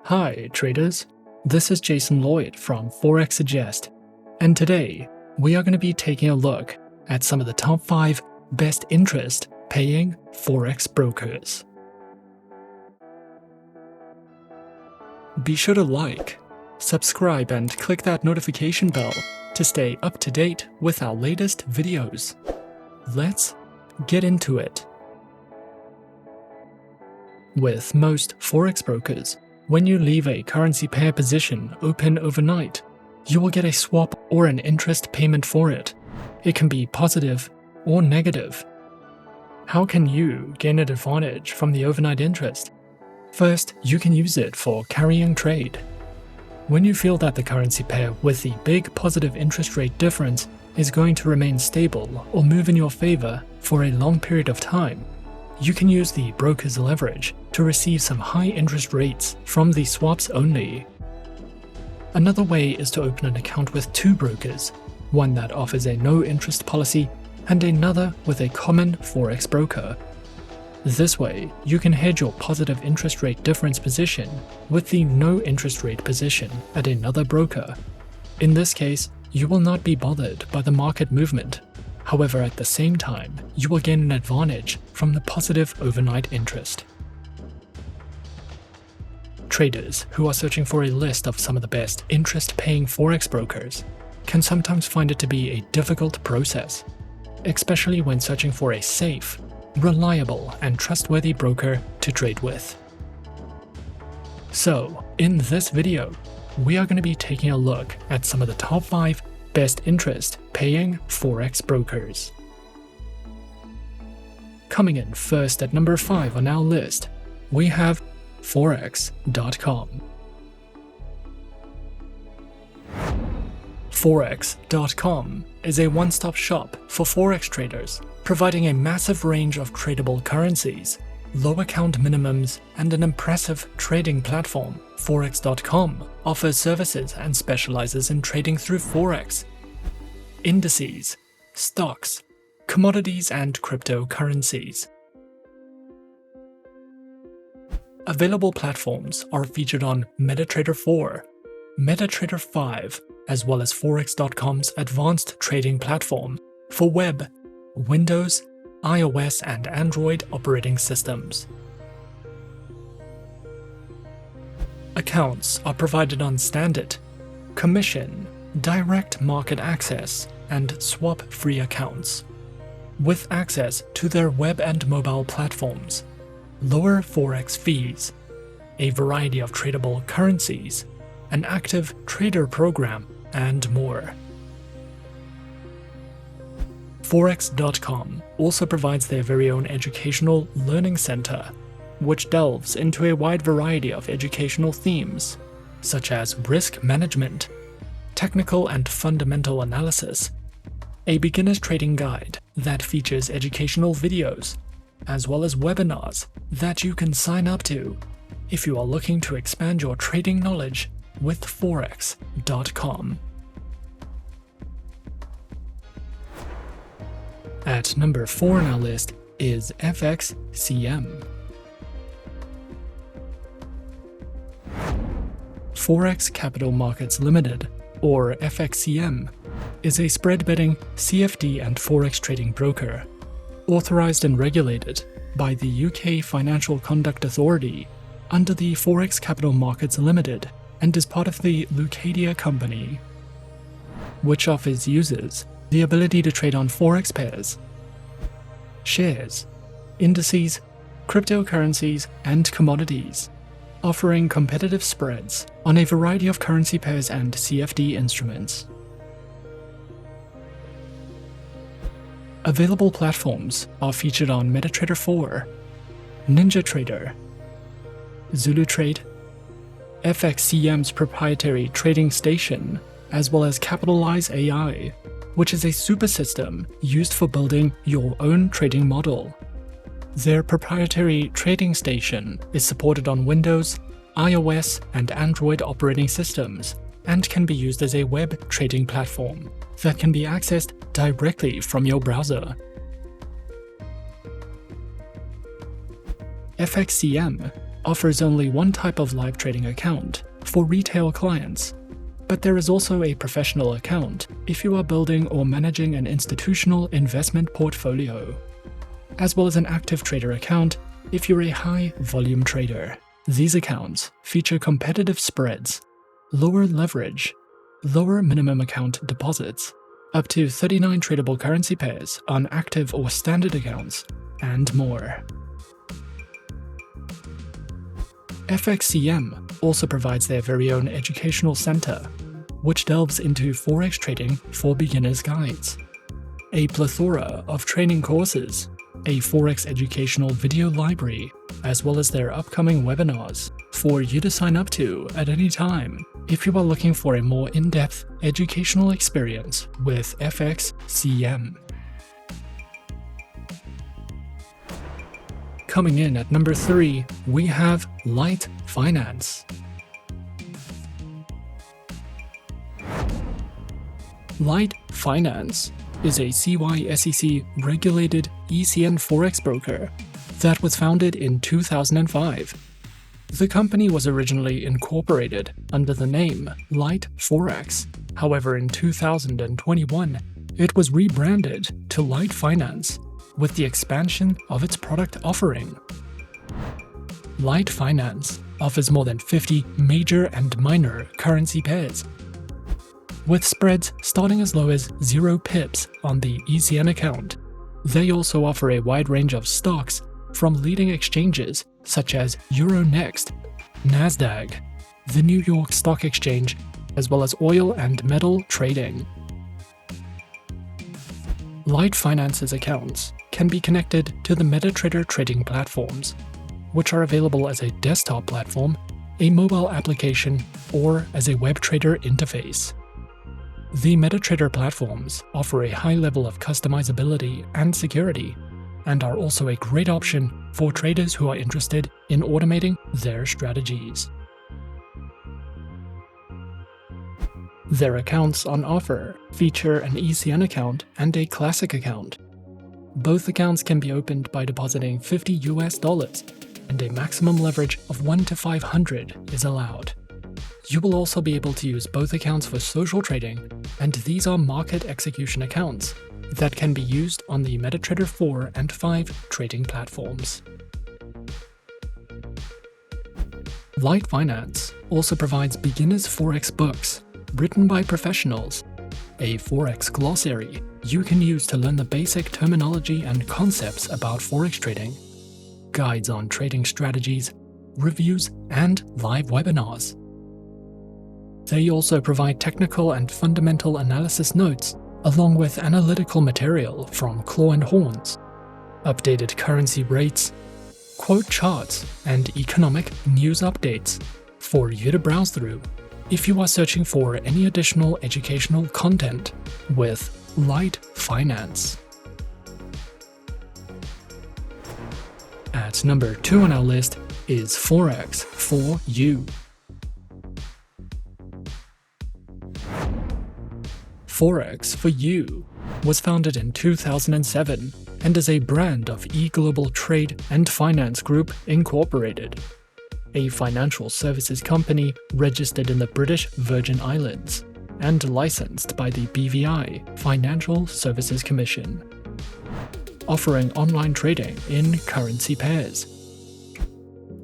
Hi, traders. This is Jason Lloyd from Forexsuggest, and today we are going to be taking a look at some of the top 5 best interest paying Forex brokers. Be sure to like, subscribe, and click that notification bell to stay up to date with our latest videos. Let's get into it. With most Forex brokers, when you leave a currency pair position open overnight, you will get a swap or an interest payment for it. It can be positive or negative. How can you gain an advantage from the overnight interest? First, you can use it for carrying trade. When you feel that the currency pair with the big positive interest rate difference is going to remain stable or move in your favor for a long period of time, you can use the broker's leverage to receive some high interest rates from the swaps only. Another way is to open an account with 2 brokers, one that offers a no interest policy and another with a common Forex broker. This way, you can hedge your positive interest rate difference position with the no interest rate position at another broker. In this case, you will not be bothered by the market movement. However, at the same time, you will gain an advantage from the positive overnight interest. Traders who are searching for a list of some of the best interest-paying Forex brokers can sometimes find it to be a difficult process, especially when searching for a safe, reliable, and trustworthy broker to trade with. So, in this video, we are going to be taking a look at some of the top 5 best interest paying Forex brokers. Coming in first at number 5 on our list, we have Forex.com. Forex.com is a one-stop shop for Forex traders, providing a massive range of tradable currencies, low account minimums, and an impressive trading platform. Forex.com offers services and specializes in trading through Forex, indices, stocks, commodities, and cryptocurrencies. Available platforms are featured on MetaTrader 4, MetaTrader 5, as well as Forex.com's advanced trading platform for web, Windows, iOS, and Android operating systems. Accounts are provided on standard, commission, direct market access, and swap-free accounts, with access to their web and mobile platforms, lower Forex fees, a variety of tradable currencies, an active trader program, and more. Forex.com also provides their very own educational learning center, which delves into a wide variety of educational themes, such as risk management, technical and fundamental analysis, a beginner's trading guide that features educational videos, as well as webinars that you can sign up to if you are looking to expand your trading knowledge with Forex.com. At number 4 on our list is FXCM. Forex Capital Markets Limited, or FXCM, is a spread betting, CFD, and Forex trading broker, authorized and regulated by the UK Financial Conduct Authority under the Forex Capital Markets Limited, and is part of the Leucadia Company, which offers users the ability to trade on Forex pairs, shares, indices, cryptocurrencies, and commodities, offering competitive spreads on a variety of currency pairs and CFD instruments. Available platforms are featured on MetaTrader 4, NinjaTrader, ZuluTrade, FXCM's proprietary trading station, as well as Capitalize AI, which is a super system used for building your own trading model. Their proprietary trading station is supported on Windows, iOS, and Android operating systems, and can be used as a web trading platform that can be accessed directly from your browser. FXCM offers only one type of live trading account for retail clients, but there is also a professional account if you are building or managing an institutional investment portfolio, as well as an active trader account if you're a high-volume trader. These accounts feature competitive spreads, lower leverage, lower minimum account deposits, up to 39 tradable currency pairs on active or standard accounts, and more. FXCM also provides their very own educational center, which delves into Forex trading for beginners guides, a plethora of training courses, a Forex educational video library, as well as their upcoming webinars for you to sign up to at any time if you are looking for a more in-depth educational experience with FXCM. Coming in at number 3, we have LiteFinance. LiteFinance is a CYSEC-regulated ECN Forex broker that was founded in 2005. The company was originally incorporated under the name LiteForex. However, in 2021, it was rebranded to LiteFinance with the expansion of its product offering. LiteFinance offers more than 50 major and minor currency pairs, with spreads starting as low as 0 pips on the ECN account. They also offer a wide range of stocks from leading exchanges such as Euronext, Nasdaq, the New York Stock Exchange, as well as oil and metal trading. LiteFinance's accounts can be connected to the MetaTrader trading platforms, which are available as a desktop platform, a mobile application, or as a web trader interface. The MetaTrader platforms offer a high level of customizability and security, and are also a great option for traders who are interested in automating their strategies. Their accounts on offer feature an ECN account and a classic account. Both accounts can be opened by depositing $50, and a maximum leverage of 1 to 500 is allowed. You will also be able to use both accounts for social trading, and these are market execution accounts that can be used on the MetaTrader 4 and 5 trading platforms. LiteFinance also provides beginners Forex books written by professionals, a Forex glossary you can use to learn the basic terminology and concepts about Forex trading, guides on trading strategies, reviews, and live webinars. They also provide technical and fundamental analysis notes, along with analytical material from Claw and Horns, updated currency rates, quote charts, and economic news updates for you to browse through if you are searching for any additional educational content with LiteFinance. At number 2 on our list is Forex for You. Forex for You was founded in 2007 and is a brand of eGlobal Trade and Finance Group Incorporated, a financial services company registered in the British Virgin Islands and licensed by the BVI Financial Services Commission, offering online trading in currency pairs,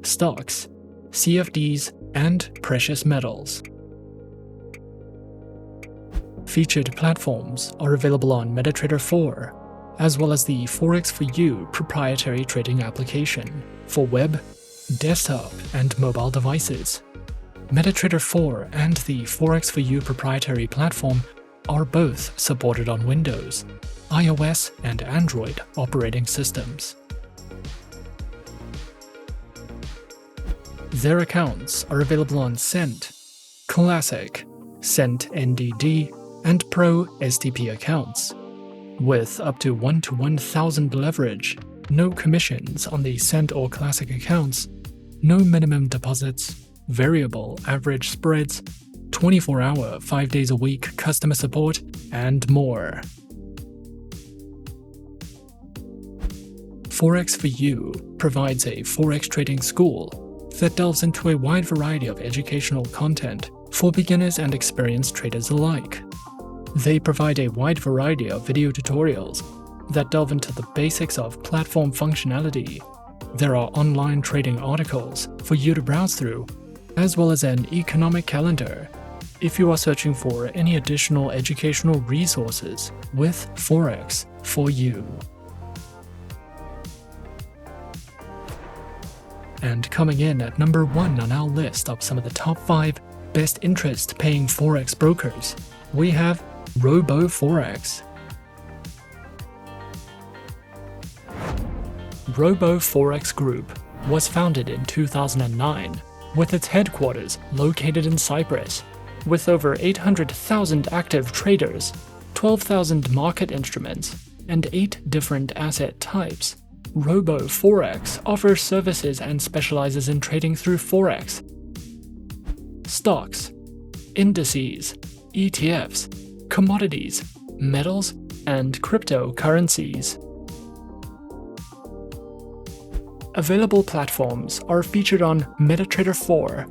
stocks, CFDs, and precious metals. Featured platforms are available on MetaTrader 4, as well as the Forex for You proprietary trading application for web, desktop, and mobile devices. MetaTrader 4 and the Forex for You proprietary platform are both supported on Windows, iOS, and Android operating systems. Their accounts are available on Cent, Classic, Cent NDD, and Pro STP accounts, with up to 1 to 1,000 leverage, no commissions on the Cent or Classic accounts, no minimum deposits, variable average spreads, 24-hour, 5 days a week customer support, and more. Forex for You provides a Forex trading school that delves into a wide variety of educational content for beginners and experienced traders alike. They provide a wide variety of video tutorials that delve into the basics of platform functionality. There are online trading articles for you to browse through, as well as an economic calendar if you are searching for any additional educational resources with Forex for you. And coming in at number 1 on our list of some of the top 5 best interest-paying Forex brokers, we have RoboForex. RoboForex Group was founded in 2009, with its headquarters located in Cyprus. With over 800,000 active traders, 12,000 market instruments, and 8 different asset types, RoboForex offers services and specializes in trading through Forex, stocks, indices, ETFs, commodities, metals, and cryptocurrencies. Available platforms are featured on MetaTrader 4,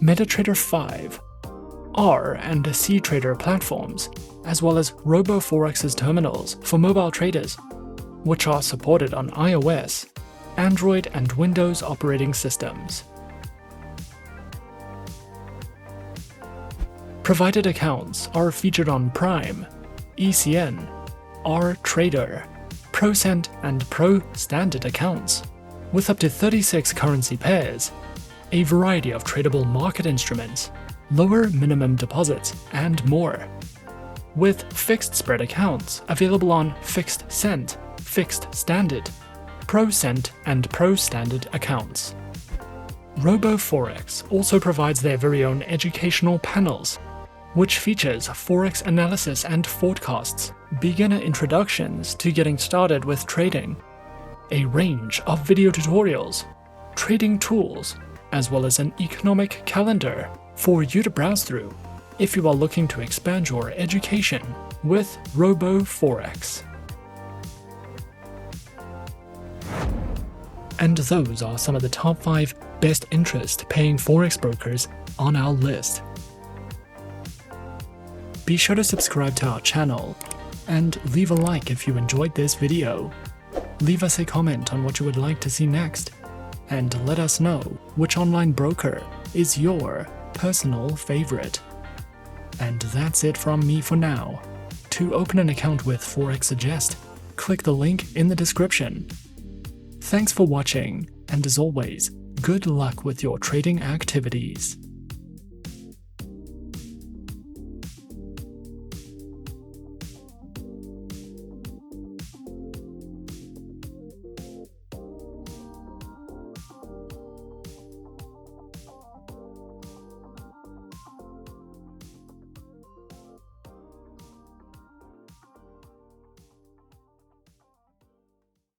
MetaTrader 5, R and C Trader platforms, as well as RoboForex's terminals for mobile traders, which are supported on iOS, Android, and Windows operating systems. Provided accounts are featured on Prime, ECN, RTrader, ProCent, and Pro Standard accounts, with up to 36 currency pairs, a variety of tradable market instruments, lower minimum deposits, and more. With fixed spread accounts available on Fixed Cent, Fixed Standard, ProCent, and Pro Standard accounts. RoboForex also provides their very own educational panels, which features Forex analysis and forecasts, beginner introductions to getting started with trading, a range of video tutorials, trading tools, as well as an economic calendar for you to browse through if you are looking to expand your education with RoboForex. And those are some of the top 5 best interest-paying Forex brokers on our list. Be sure to subscribe to our channel and leave a like if you enjoyed this video. Leave us a comment on what you would like to see next, and let us know which online broker is your personal favorite. And that's it from me for now. To open an account with Forexsuggest, click the link in the description. Thanks for watching, and as always, good luck with your trading activities.